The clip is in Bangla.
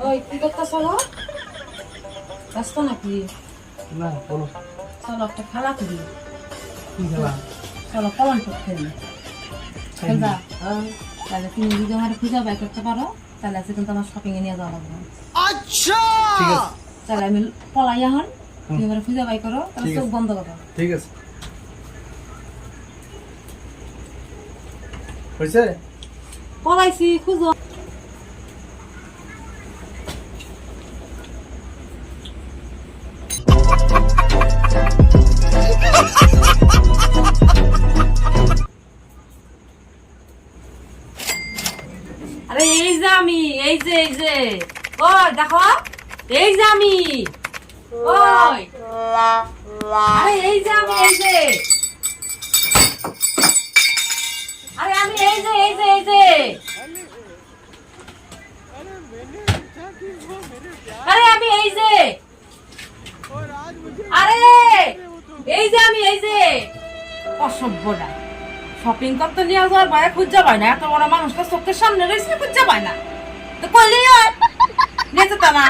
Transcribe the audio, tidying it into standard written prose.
ওই কি করতেছ গো? ব্যস্ত নাকি? না বলো। চলো একটা খেলা করি। কি খেলা? চলো কলম খেলি। খেলবা? তাহলে তুমি যদি আমার খুঁজে বাই করতে পারো তাহলে আজকে কিন্তু আমার শপিং এ নিয়ে যাওয়া লাগবে। আচ্ছা ঠিক আছে। তাহলে আমি পলাই এখন তুমি আমার খুঁজে বাই করো, তাহলে চোখ বন্ধ করো। ঠিক আছে। হয়েছে? পলাইছি, খুঁজো। আরে এই যে আমি, এই যে ওই দেখো, এই যে আমি, ওই আরে এই যে আমি, এই যে আরে আমি, এই যে আরে আমি, এই যে আরে এই যে আমি, এই যে অসভ্যটা শপিং করতে নিয়ে যাওয়ার ভয়ে খুঁজে পায় না, এত বড় মানুষটা চোখের সামনে রয়েছে খুঁজে পায় না, তো কইলেই হয় নিয়ে যেত না।